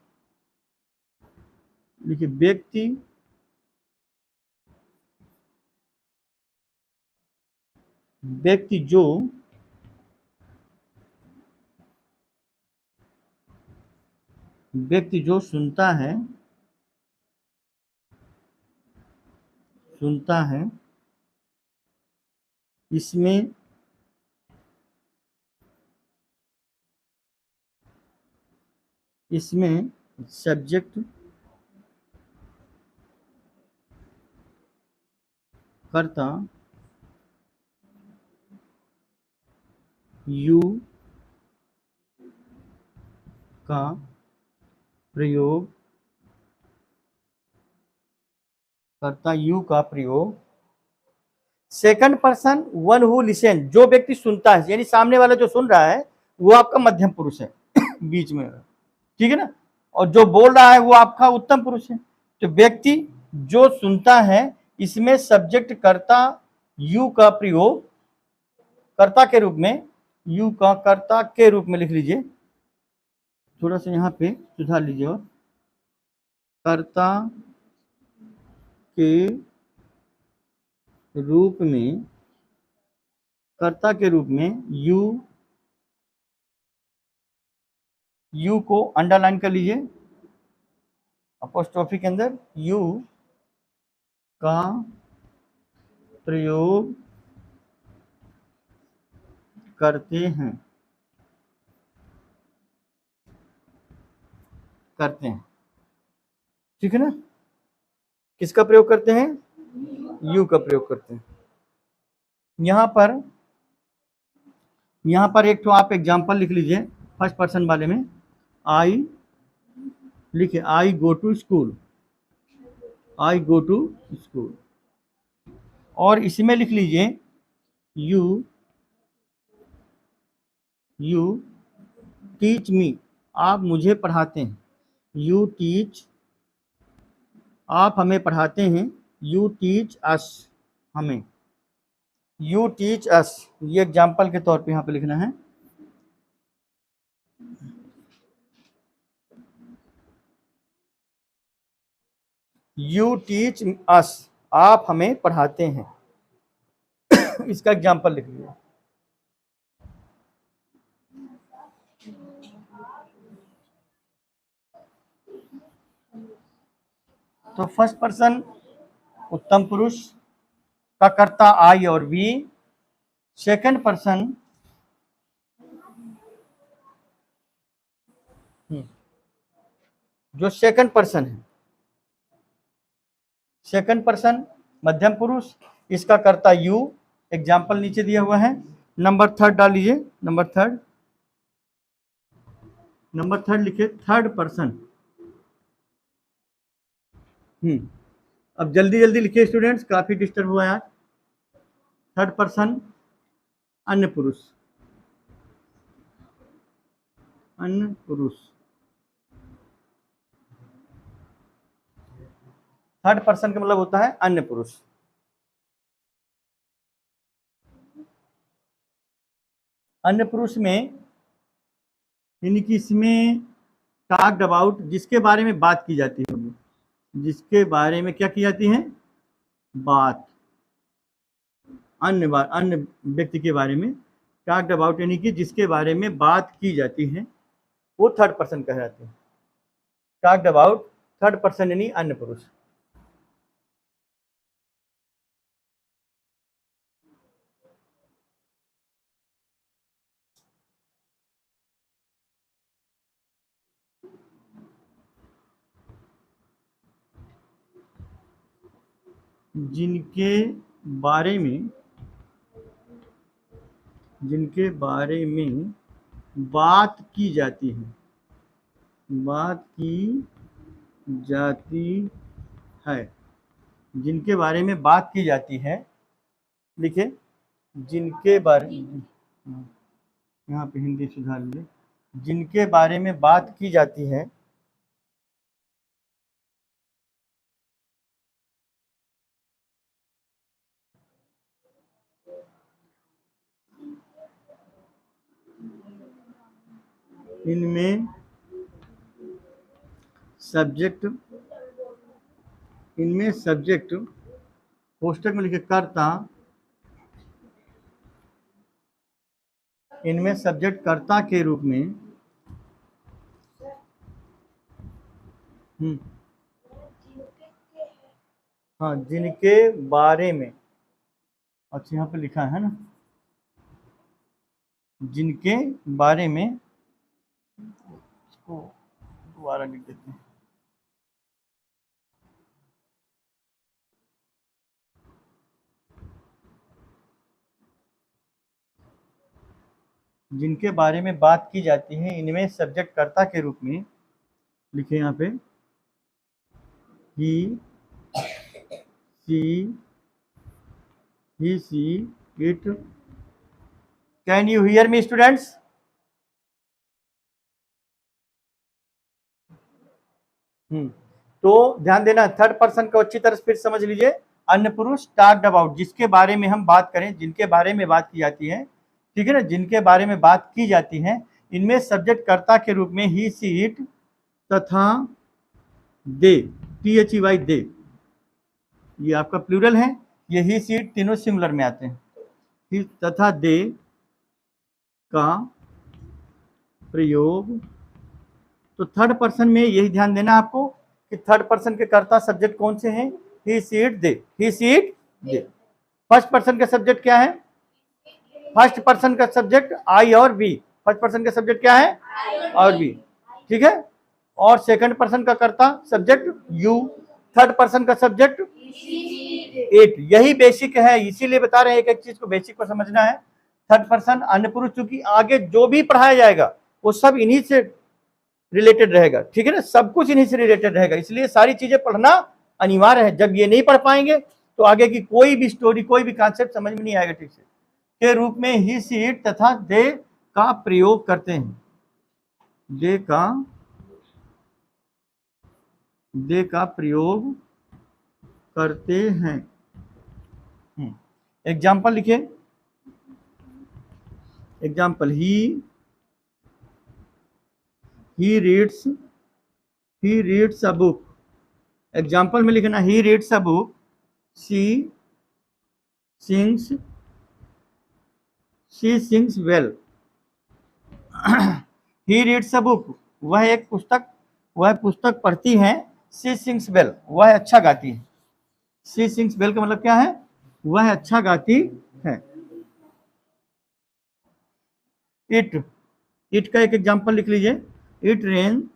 लिखिए व्यक्ति व्यक्ति जो सुनता है, सुनता है इसमें सब्जेक्ट कर्ता यू का प्रयोग second person one who listen, जो व्यक्ति सुनता है, यानी सामने वाला जो सुन रहा है वो आपका मध्यम पुरुष है बीच में, ठीक है ना, और जो बोल रहा है वो आपका उत्तम पुरुष है। तो व्यक्ति जो सुनता है इसमें सब्जेक्ट कर्ता यू का प्रयोग कर्ता के रूप में, यू का कर्ता के रूप में लिख लीजिए, थोड़ा सा यहाँ पे सुधार लीजिए, और कर्ता के रूप में यू को अंडरलाइन कर लीजिए अपोस्ट्रोफी के अंदर, यू का प्रयोग करते हैं, ठीक है ना। किसका प्रयोग करते हैं? यू का प्रयोग करते हैं। यहाँ पर एक तो आप एग्जाम्पल लिख लीजिए फर्स्ट पर्सन वाले में, आई लिखे, आई गो टू स्कूल, और इसमें लिख लीजिए यू टीच मी, आप मुझे पढ़ाते हैं, यू टीच, आप हमें पढ़ाते हैं, यू टीच अस, हमें, यू टीच अस, ये एग्जाम्पल के तौर पे यहाँ पे लिखना है। यू टीच अस, आप हमें पढ़ाते हैं इसका एग्जाम्पल लिख लीजिए। तो फर्स्ट पर्सन उत्तम पुरुष का कर्ता आई और वी, सेकंड पर्सन जो सेकंड पर्सन है, सेकंड पर्सन मध्यम पुरुष, इसका कर्ता यू, एग्जाम्पल नीचे दिया हुआ है। नंबर थर्ड डाल लीजिए, नंबर थर्ड लिखिए, थर्ड पर्सन। अब जल्दी लिखिए स्टूडेंट्स, काफी डिस्टर्ब हुआ है आज। थर्ड पर्सन अन्य पुरुष, थर्ड पर्सन का मतलब होता है अन्य पुरुष। अन्य पुरुष में यानी कि इसमें टॉक्ड अबाउट, जिसके बारे में बात की जाती है, जिसके बारे में क्या की जाती है? बात, अन्य व्यक्ति के बारे में टॉक्ड अबाउट, यानी कि जिसके बारे में बात की जाती है वो थर्ड पर्सन कहलाते हैं। टॉक्ड अबाउट, थर्ड पर्सन यानी अन्य पुरुष। जिनके बारे में बात की जाती है, जिनके बारे में बात की जाती है, लिखे, जिनके बारे में, यहाँ पे हिंदी सुधार लीजिए, जिनके बारे में बात की जाती है, इनमें सब्जेक्ट कोष्टक में लिखे कर्ता, इनमें सब्जेक्ट कर्ता के रूप में हाँ, जिनके बारे में, अच्छा यहाँ पे लिखा है ना, जिनके बारे में, इसको दोबारा लिख देते हैं। जिनके बारे में बात की जाती है, इनमें सब्जेक्ट कर्ता के रूप में लिखे यहाँ पे he, she, it. Can you hear me students? तो ध्यान देना, थर्ड पर्सन को अच्छी तरह से फिर समझ लीजिए। अन्य पुरुष टॉक्ड अबाउट, जिसके बारे में हम बात करें, जिनके बारे में बात की जाती है, ठीक है ना, जिनके बारे में बात की जाती है, इनमें सब्जेक्ट कर्ता के रूप में ही, सी, इट तथा दे, THEY दे, ये आपका प्लूरल है, ये ही, सी, इट तीनों सिंगुलर में आते हैं। ही तथा दे का प्रयोग, तो थर्ड पर्सन में यही ध्यान देना आपको कि थर्ड पर्सन के कर्ता सब्जेक्ट कौन से हैं, he, she, it, they, he, she, it, they. First person का सब्जेक्ट क्या है? फर्स्ट पर्सन का सब्जेक्ट आई और बी। फर्स्ट पर्सन का सब्जेक्ट क्या है? और बी, ठीक है। और सेकंड पर्सन का कर्ता सब्जेक्ट यू, थर्ड पर्सन का सब्जेक्ट इट। यही बेसिक है, इसीलिए बता रहे हैं एक एक चीज को बेसिक पर समझना है। थर्ड पर्सन अन्य पुरुष, चूंकि आगे जो भी पढ़ाया जाएगा वो सब इन्हीं से रिलेटेड रहेगा, ठीक है ना, सब कुछ इन्हीं से रिलेटेड रहेगा, इसलिए सारी चीजें पढ़ना अनिवार्य है। जब ये नहीं पढ़ पाएंगे तो आगे की कोई भी स्टोरी, कोई भी कॉन्सेप्ट समझ में नहीं आएगा ठीक से। के रूप में ही, सी, इट तथा दे का प्रयोग करते हैं, दे का प्रयोग करते हैं। एग्जाम्पल लिखिए। Example, he reads a book. Example में लिखना, ही reads a book, she sings well. He reads a book, वह पुस्तक पढ़ती है। शी सिंग्स वेल, वह अच्छा गाती है। शी सिंग्स वेल का मतलब क्या है? वह अच्छा गाती है। इट का एक एग्जाम्पल लिख लीजिए। इट रेन्स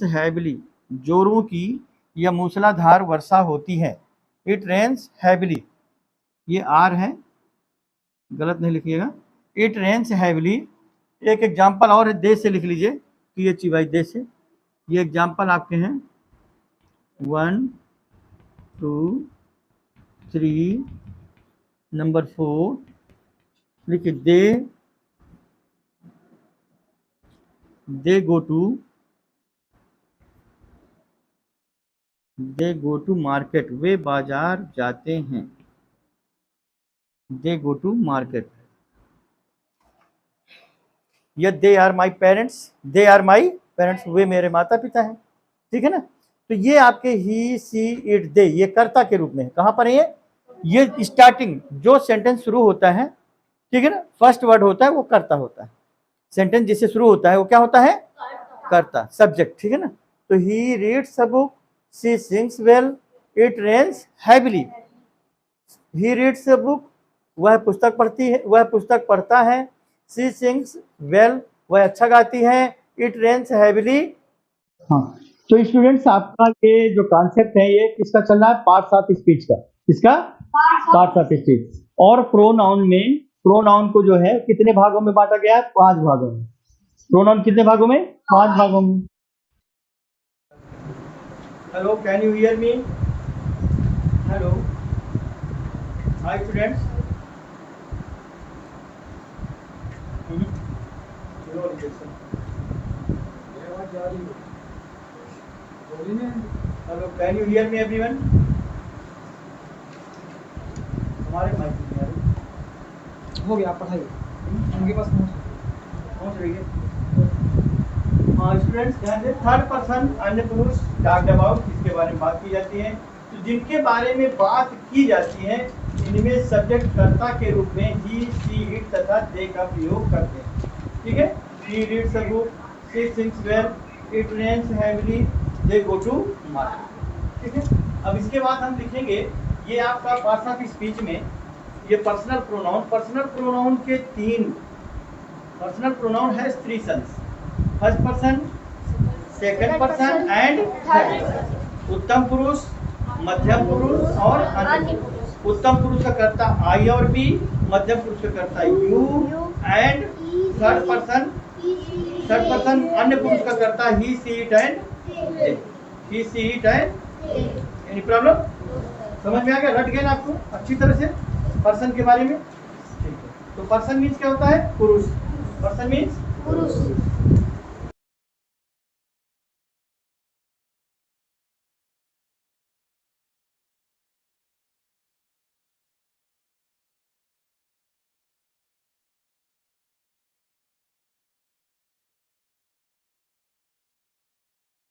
हैविली, जोरों की या मूसलाधार वर्षा होती है। इट रेन्स हैविली, ये आर है, गलत नहीं लिखिएगा। It rains heavily. एक एग्जाम्पल और है, दे से लिख लीजिए, THEY दे से। ये एग्जाम्पल आपके हैं 1 2 3, नंबर 4 लिखिए। दे गो टू मार्केट, वे बाजार जाते हैं। दे गो टू मार्केट। या दे आर माई पेरेंट्स, वे मेरे माता पिता हैं, ठीक है ना। तो ये आपके ही, सी, इट, दे, ये कर्ता के रूप में कहां पर है? ये स्टार्टिंग जो सेंटेंस शुरू होता है, ठीक है ना, फर्स्ट वर्ड होता है वो कर्ता होता है। सेंटेंस जिससे शुरू होता है वो क्या होता है? कर्ता, सब्जेक्ट, ठीक है ना। तो he reads a book, she sings well, it rains heavily. He reads a book, वह पुस्तक पढ़ता है। शी सिंग्स वेल, वह अच्छा गाती है। It rains heavily. हाँ, तो स्टूडेंट्स आपका ये जो कॉन्सेप्ट है ये किसका चल रहा है? पार्ट्स ऑफ स्पीच का। किसका? Parts of speech. और प्रोनाउन को जो है कितने भागों में बांटा गया है? 5 भागों में। प्रोनाउन कितने भागों में? 5 भागों में। Hello, can you hear me? Hello, hi students. Hello, can you hear me everyone? हमारे माइक नहीं आ रही। हो गया, आप पढ़ाइए, उनके पास पहुंच रही है। हाँ स्टूडेंट्स, ध्यान दें, थर्ड पर्सन अन्य पुरुष टॉक्ड अबाउट, इसके बारे में बात की जाती है। तो जिनके बारे में बात की जाती है इनमें सब्जेक्ट कर्ता के रूप में ही, सी, इट तथा दे का प्रयोग करते हैं। ठीक है, he reads a book, she sings well, it rains heavily, they go to market. ठीक है, अब इसके बाद हम लिखेंगे, ये आपका पार्ट्स ऑफ स्पीच में ये पर्सनल प्रोनाउन के 3 पर्सनल प्रोनाउन है three sense, first person, second person and third person. उत्तम पुरुष, मध्यम पुरुष और अन्य पुरुष। उत्तम पुरुष का कर्ता आई और बी, मध्यम पुरुष का कर्ता यू एंड थर्ड पर्सन अन्य पुरुष का कर्ता he, she, it and they. He, she, it and any problem? समझ में आ गया? रट गए ना आपको अच्छी तरह से पर्सन के बारे में? ठीक है, तो पर्सन मीन्स क्या होता है? पुरुष। पर्सन मीन्स पुरुष।